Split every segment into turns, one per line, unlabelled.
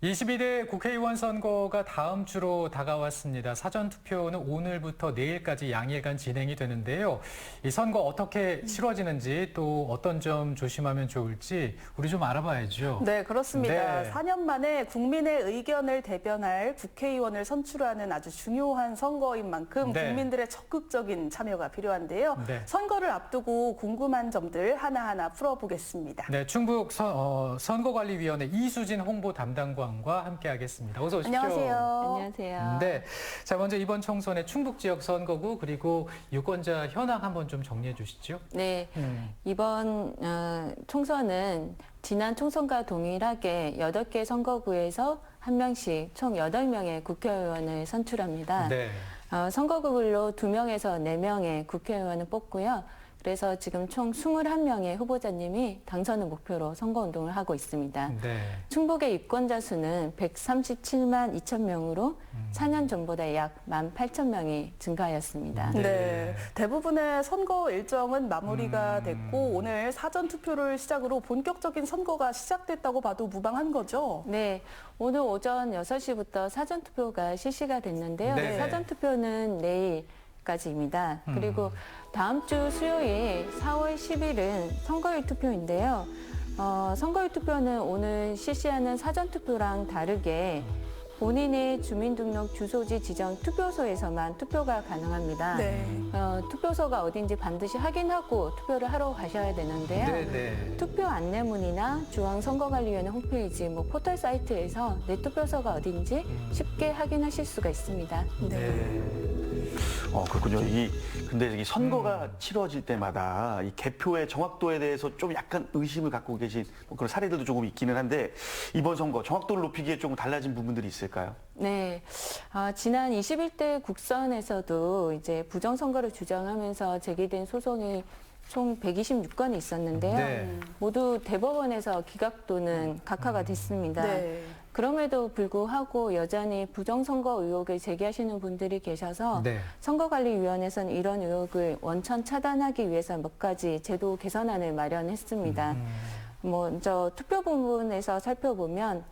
22대 국회의원 선거가 다음 주로 다가왔습니다. 사전투표는 오늘부터 내일까지 양일간 진행이 되는데요. 이 선거 어떻게 치러지는지 또 어떤 점 조심하면 좋을지 우리 좀 알아봐야죠.
네, 그렇습니다.
네.
4년 만에 국민의 의견을 대변할 국회의원을 선출하는 아주 중요한 선거인 만큼
네.
국민들의 적극적인 참여가 필요한데요.
네.
선거를 앞두고 궁금한 점들 하나하나 풀어보겠습니다.
네, 충북 선거관리위원회 이수진 홍보 담당관과 함께하겠습니다. 어서 오십시오.
안녕하세요.
안녕하세요.
네, 자 먼저 이번 총선의 충북 지역 선거구 그리고 유권자 현황 한번 좀 정리해 주시죠.
네, 이번 총선은 지난 총선과 동일하게 8개 선거구에서 한 명씩 총 8명의 국회의원을 선출합니다.
네.
선거구별로 2명에서 4명의 국회의원을 뽑고요. 그래서 지금 총 21명의 후보자님이 당선을 목표로 선거운동을 하고 있습니다.
네.
충북의 유권자 수는 137만 2천 명으로 4년 전보다 약 18,000명이 증가하였습니다.
네, 대부분의 선거 일정은 마무리가 됐고 오늘 사전투표를 시작으로 본격적인 선거가 시작됐다고 봐도 무방한 거죠?
네, 오늘 오전 6시부터 사전투표가 실시가 됐는데요.
네.
사전투표는 내일까지입니다. 그리고 다음 주 수요일 4월 10일은 선거일 투표인데요. 선거일 투표는 오늘 실시하는 사전투표랑 다르게 본인의 주민등록 주소지 지정 투표소에서만 투표가 가능합니다.
네.
투표소가 어딘지 반드시 확인하고 투표를 하러 가셔야 되는데요.
네, 네.
투표 안내문이나 중앙선거관리위원회 홈페이지, 포털 사이트에서 내 투표소가 어딘지 쉽게 확인하실 수가 있습니다.
네.
그렇군요. 근데 이 선거가 치러질 때마다 이 개표의 정확도에 대해서 좀 약간 의심을 갖고 계신 그런 사례들도 조금 있기는 한데 이번 선거 정확도를 높이기에 조금 달라진 부분들이 있을까요?
네. 지난 21대 국선에서도 이제 부정선거를 주장하면서 제기된 소송이 총 126건이 있었는데요.
네.
모두 대법원에서 기각 또는 각하가 됐습니다.
네.
그럼에도 불구하고 여전히 부정선거 의혹을 제기하시는 분들이 계셔서
네.
선거관리위원회에서는 이런 의혹을 원천 차단하기 위해서 몇 가지 제도 개선안을 마련했습니다. 먼저 투표 부분에서 살펴보면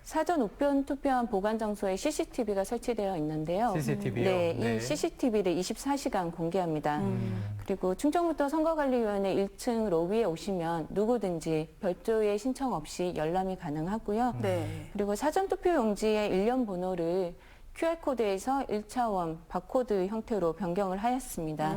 사전 우편 투표한 보관 장소에 CCTV가 설치되어 있는데요.
CCTV 요?
네,
네.
이 CCTV를 24시간 공개합니다. 그리고 충청부터 선거관리위원회 1층 로비에 오시면 누구든지 별도의 신청 없이 열람이 가능하고요.
네.
그리고 사전투표 용지의 일련 번호를 QR코드에서 1차원 바코드 형태로 변경을 하였습니다.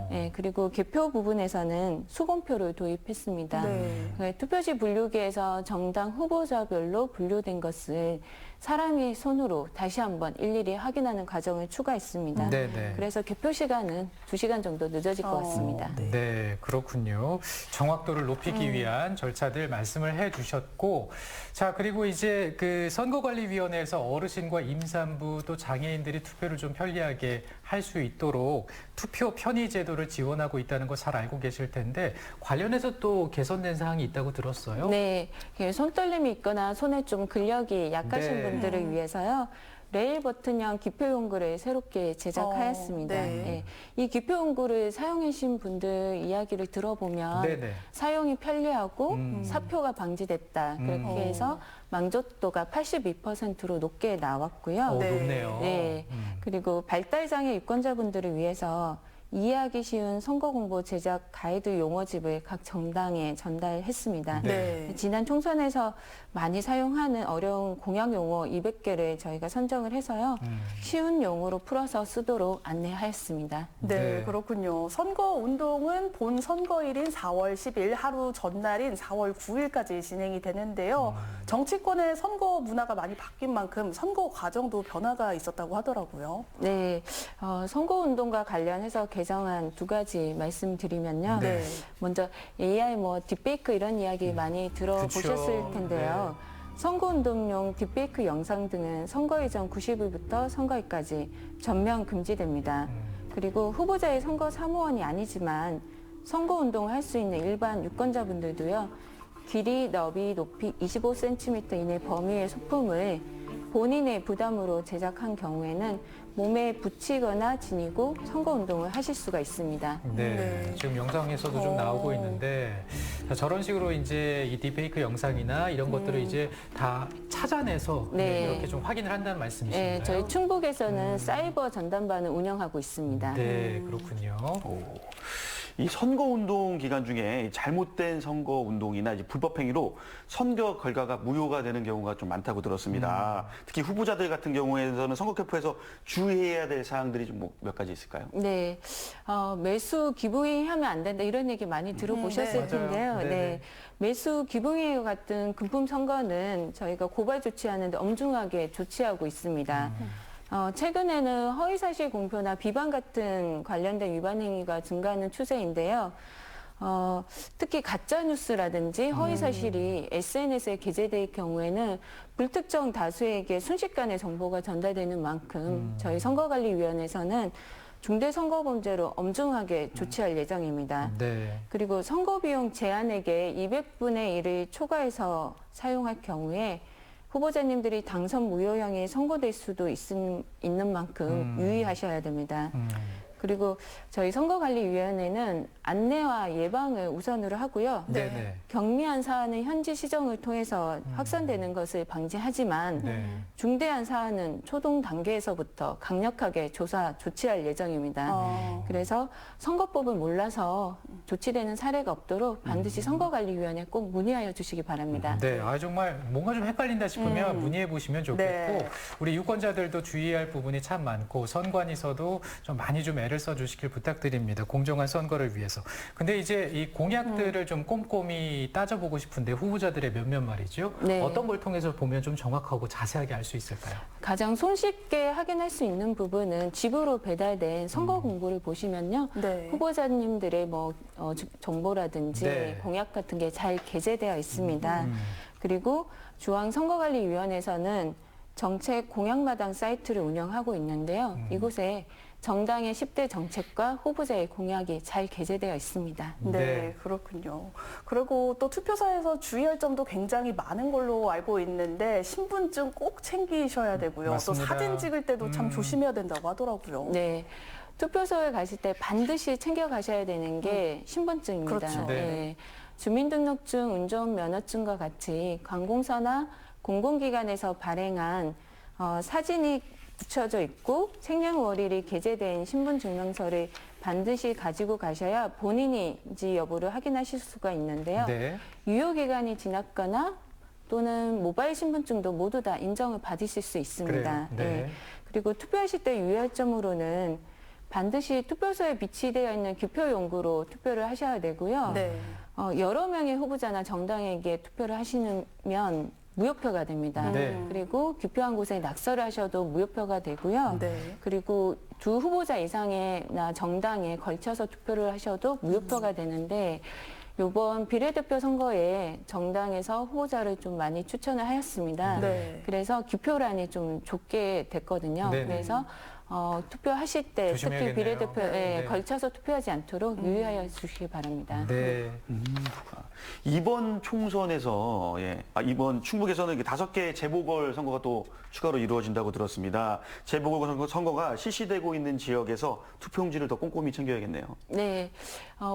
네, 그리고 개표 부분에서는 수검표를 도입했습니다.
네.
투표지 분류기에서 정당 후보자별로 분류된 것을 사람이 손으로 다시 한번 일일이 확인하는 과정을 추가했습니다.
네, 네.
그래서 개표 시간은 2시간 정도 늦어질 것 같습니다.
네, 그렇군요. 정확도를 높이기 위한 절차들 말씀을 해주셨고, 자, 그리고 이제 그 선거관리위원회에서 어르신과 임산부 또 장애인들이 투표를 좀 편리하게 할 수 있도록 투표 편의 제도를 지원하고 있다는 거 잘 알고 계실 텐데 관련해서 또 개선된 사항이 있다고 들었어요.
네, 손떨림이 있거나 손에 좀 근력이 약하신
네.
분들을 위해서요. 레일 버튼형 기표 용구를 새롭게 제작하였습니다.
네.
네. 이 기표 용구를 사용하신 분들 이야기를 들어보면
네네.
사용이 편리하고 사표가 방지됐다. 그렇게 해서 만족도가 82%로 높게 나왔고요.
네.
높네요.
네. 그리고 발달장애 유권자분들을 위해서 이해하기 쉬운 선거공보 제작 가이드 용어집을 각 정당에 전달했습니다.
네.
지난 총선에서 많이 사용하는 어려운 공약 용어 200개를 저희가 선정을 해서요. 쉬운 용어로 풀어서 쓰도록 안내하였습니다.
네,
네.
그렇군요. 선거 운동은 본 선거일인 4월 10일 하루 전날인 4월 9일까지 진행이 되는데요. 정치권의 선거 문화가 많이 바뀐 만큼 선거 과정도 변화가 있었다고 하더라고요.
네, 선거운동과 관련해서 개정한 2가지 말씀드리면요.
네.
먼저 AI 딥페이크 이런 이야기 많이 들어보셨을
그쵸.
텐데요. 선거운동용 딥페이크 영상 등은 선거일 전 90일부터 선거일까지 전면 금지됩니다. 그리고 후보자의 선거 사무원이 아니지만 선거운동을 할 수 있는 일반 유권자분들도요. 길이, 너비, 높이 25cm 이내 범위의 소품을 본인의 부담으로 제작한 경우에는 몸에 붙이거나 지니고 선거운동을 하실 수가 있습니다.
네.
네.
지금 영상에서도 좀 나오고 있는데 자, 저런 식으로 이제 이 딥페이크 영상이나 이런 것들을 이제 다 찾아내서
네.
이렇게 좀 확인을 한다는 말씀이신가요?
네, 저희 충북에서는 사이버 전담반을 운영하고 있습니다.
네, 그렇군요.
이 선거운동 기간 중에 잘못된 선거운동이나 이제 불법 행위로 선거 결과가 무효가 되는 경우가 좀 많다고 들었습니다. 특히 후보자들 같은 경우에는 선거개표에서 주의해야 될 사항들이 좀 몇 가지 있을까요?
네, 매수 기부행위 하면 안 된다 이런 얘기 많이 들어보셨을
네.
텐데요.
맞아요.
네.
네네.
매수 기부행위 같은 금품 선거는 저희가 고발 조치하는데 엄중하게 조치하고 있습니다. 최근에는 허위사실 공표나 비방 같은 관련된 위반 행위가 증가하는 추세인데요. 특히 가짜뉴스라든지 허위사실이 SNS에 게재될 경우에는 불특정 다수에게 순식간에 정보가 전달되는 만큼 저희 선거관리위원회에서는 중대선거범죄로 엄중하게 조치할 예정입니다.
네.
그리고 선거비용 제한액의 200분의 1을 초과해서 사용할 경우에 후보자님들이 당선 무효형이 선고될 수도 있는 만큼 유의하셔야 됩니다. 그리고 저희 선거관리위원회는 안내와 예방을 우선으로 하고요.
네네.
경미한 사안은 현지 시정을 통해서 확산되는 것을 방지하지만
네.
중대한 사안은 초동 단계에서부터 강력하게 조치할 예정입니다. 그래서 선거법을 몰라서 조치되는 사례가 없도록 반드시 선거관리위원회에 꼭 문의하여 주시기 바랍니다.
네, 정말 뭔가 좀 헷갈린다 싶으면 문의해 보시면 좋겠고
네.
우리 유권자들도 주의할 부분이 참 많고 선관위에서도 좀 많이 좀 애를 써주시길 부탁드립니다. 공정한 선거를 위해서. 근데 이제 이 공약들을 좀 꼼꼼히 따져보고 싶은데 후보자들의 몇몇 말이죠.
네.
어떤 걸 통해서 보면 좀 정확하고 자세하게 알 수 있을까요?
가장 손쉽게 확인할 수 있는 부분은 집으로 배달된 선거 공고를 보시면요.
네.
후보자님들의 정보라든지
네.
공약 같은 게 잘 게재되어 있습니다. 그리고 중앙선거관리위원회에서는 정책 공약마당 사이트를 운영하고 있는데요. 이곳에 정당의 10대 정책과 후보자의 공약이 잘 게재되어 있습니다.
네,
네.
그렇군요. 그리고 또 투표사에서 주의할 점도 굉장히 많은 걸로 알고 있는데 신분증 꼭 챙기셔야 되고요.
맞습니다.
또 사진 찍을 때도 참 조심해야 된다고 하더라고요.
네. 투표소에 가실 때 반드시 챙겨 가셔야 되는 게 신분증입니다.
그렇죠.
네.
예. 주민등록증, 운전면허증과 같이 관공서나 공공기관에서 발행한 사진이 붙여져 있고 생년월일이 게재된 신분증명서를 반드시 가지고 가셔야 본인인지 여부를 확인하실 수가 있는데요.
네.
유효기간이 지났거나 또는 모바일 신분증도 모두 다 인정을 받으실 수 있습니다.
그래요? 네.
예. 그리고 투표하실 때 유의할 점으로는 반드시 투표소에 비치되어 있는 기표용구로 투표를 하셔야 되고요.
네.
여러 명의 후보자나 정당에게 투표를 하시면 무효표가 됩니다.
네.
그리고 기표한 곳에 낙서를 하셔도 무효표가 되고요.
네.
그리고 두 후보자 이상의나 정당에 걸쳐서 투표를 하셔도 무효표가 되는데 이번 비례대표 선거에 정당에서 후보자를 좀 많이 추천을 하였습니다.
네.
그래서 기표란이 좀 좁게 됐거든요.
네네.
그래서 투표하실 때 특히
조심해야겠네요.
비례대표에
네.
걸쳐서 투표하지 않도록 유의하여 주시기 바랍니다.
네.
이번 총선에서 이번 충북에서는 5개의 재보궐 선거가 또 추가로 이루어진다고 들었습니다. 재보궐 선거가 실시되고 있는 지역에서 투표용지를 더 꼼꼼히 챙겨야겠네요.
네,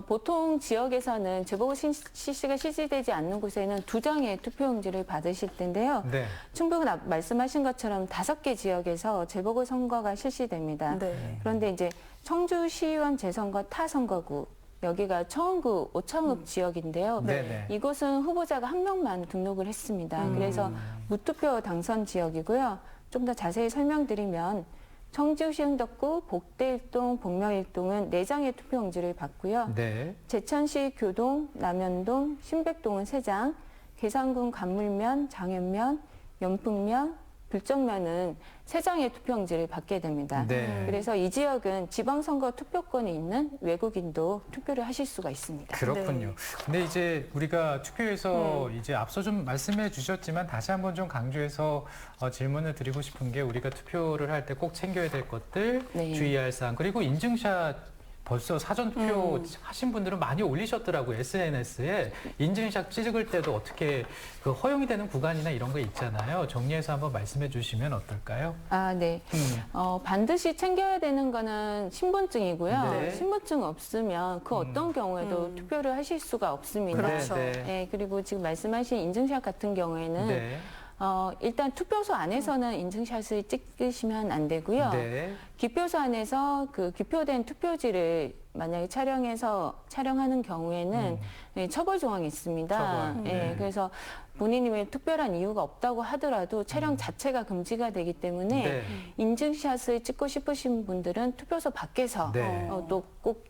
보통 지역에서는 재보궐 실시가 실시되지 않는 곳에는 2장의 투표용지를 받으실 텐데요.
네.
충북은 말씀하신 것처럼 5개 지역에서 재보궐 선거가 실시됩니다.
네.
그런데 이제 청주시의원 재선거 타선거구 여기가 청원구 오창읍 지역인데요.
네네.
이곳은 후보자가 1명만 등록을 했습니다. 그래서 무투표 당선 지역이고요. 좀 더 자세히 설명드리면 청주시 흥덕구 복대일동, 복명일동은 4장의 투표용지를 받고요.
네.
제천시 교동, 남현동, 신백동은 3장, 계산군 간물면, 장현면, 연풍면, 불정면은 3장의 투표용지를 받게 됩니다.
네.
그래서 이 지역은 지방선거 투표권이 있는 외국인도 투표를 하실 수가 있습니다.
그렇군요.
네.
근데 이제 우리가 투표에서 이제 앞서 좀 말씀해 주셨지만 다시 한번 좀 강조해서 질문을 드리고 싶은 게 우리가 투표를 할 때 꼭 챙겨야 될 것들,
네.
주의할 사항, 그리고 인증샷 벌써 사전투표 하신 분들은 많이 올리셨더라고요. SNS에. 인증샷 찍을 때도 어떻게 그 허용이 되는 구간이나 이런 거 있잖아요. 정리해서 한번 말씀해 주시면 어떨까요?
아, 네. 반드시 챙겨야 되는 거는 신분증이고요.
네.
신분증 없으면 그 어떤 경우에도 투표를 하실 수가 없습니다.
그렇죠.
네, 그리고 지금 말씀하신 인증샷 같은 경우에는
네.
일단 투표소 안에서는 인증샷을 찍으시면 안 되고요.
네.
기표소 안에서 그 기표된 투표지를 만약에 촬영하는 경우에는 처벌 조항이 있습니다.
처벌. 네.
그래서 본인이 왜 특별한 이유가 없다고 하더라도 촬영 자체가 금지가 되기 때문에
네.
인증샷을 찍고 싶으신 분들은 투표소 밖에서
네.
또 꼭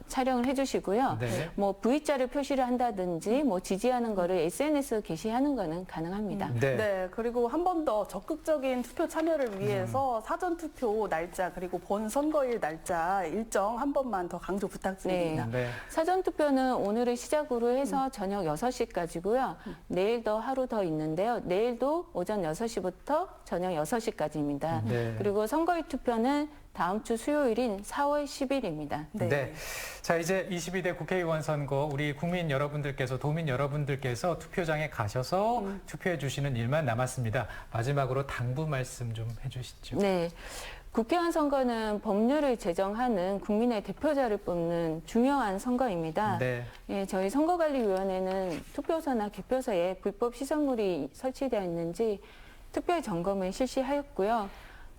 촬영을 해주시고요.
네.
뭐 V자를 표시를 한다든지 뭐 지지하는 거를 SNS 게시하는 거는 가능합니다.
네.
네, 그리고 한 번 더 적극적인 투표 참여를 위해서 사전 투표 날짜 그리고 본 선거일 날짜 일정 한 번만 더 강조 부탁드립니다.
네.
사전 투표는 오늘을 시작으로 해서 저녁 6시까지고요. 내일도 하루 더 있는데요. 내일도 오전 6시부터 저녁 6시까지입니다.
네.
그리고 선거일 투표는 다음 주 수요일인 4월 10일입니다.
네.
네. 자, 이제 22대 국회의원 선거 우리 국민 여러분들께서 도민 여러분들께서 투표장에 가셔서 투표해 주시는 일만 남았습니다. 마지막으로 당부 말씀 좀 해 주시죠.
네. 국회의원 선거는 법률을 제정하는 국민의 대표자를 뽑는 중요한 선거입니다.
네.
예, 저희 선거관리위원회는 투표소나 개표소에 불법 시설물이 설치되어 있는지 투표 점검을 실시하였고요.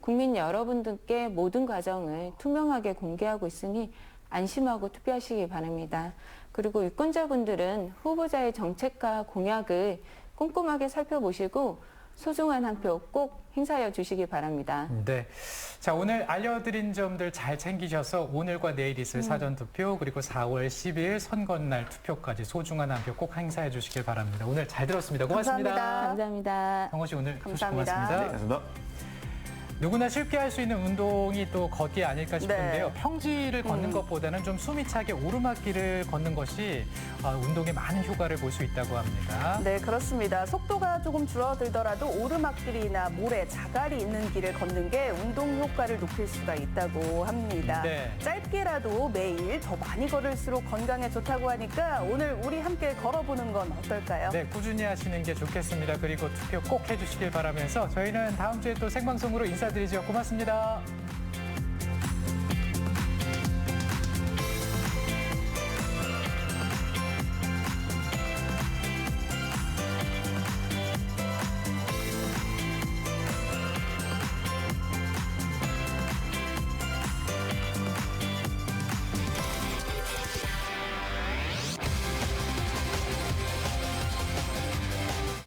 국민 여러분들께 모든 과정을 투명하게 공개하고 있으니 안심하고 투표하시기 바랍니다. 그리고 유권자분들은 후보자의 정책과 공약을 꼼꼼하게 살펴보시고 소중한 한 표 꼭 행사하여 주시기 바랍니다.
네. 자, 오늘 알려드린 점들 잘 챙기셔서 오늘과 내일 있을 사전투표 그리고 4월 10일 선거날 투표까지 소중한 한 표 꼭 행사해 주시길 바랍니다. 오늘 잘 들었습니다. 고맙습니다.
감사합니다.
감사합니다.
성호 씨 오늘 소식
감사합니다.
고맙습니다.
네, 감사합니다.
누구나 쉽게 할 수 있는 운동이 또 걷기 아닐까 싶은데요.
네.
평지를 걷는 것보다는 좀 숨이 차게 오르막길을 걷는 것이 운동에 많은 효과를 볼 수 있다고 합니다.
네, 그렇습니다. 속도가 조금 줄어들더라도 오르막길이나 모래, 자갈이 있는 길을 걷는 게 운동 효과를 높일 수가 있다고 합니다.
네.
짧게라도 매일 더 많이 걸을수록 건강에 좋다고 하니까 오늘 우리 함께 걸어보는 건 어떨까요?
네, 꾸준히 하시는 게 좋겠습니다. 그리고 투표 꼭 해주시길 바라면서 저희는 다음 주에 또 생방송으로 인사드리죠. 고맙습니다.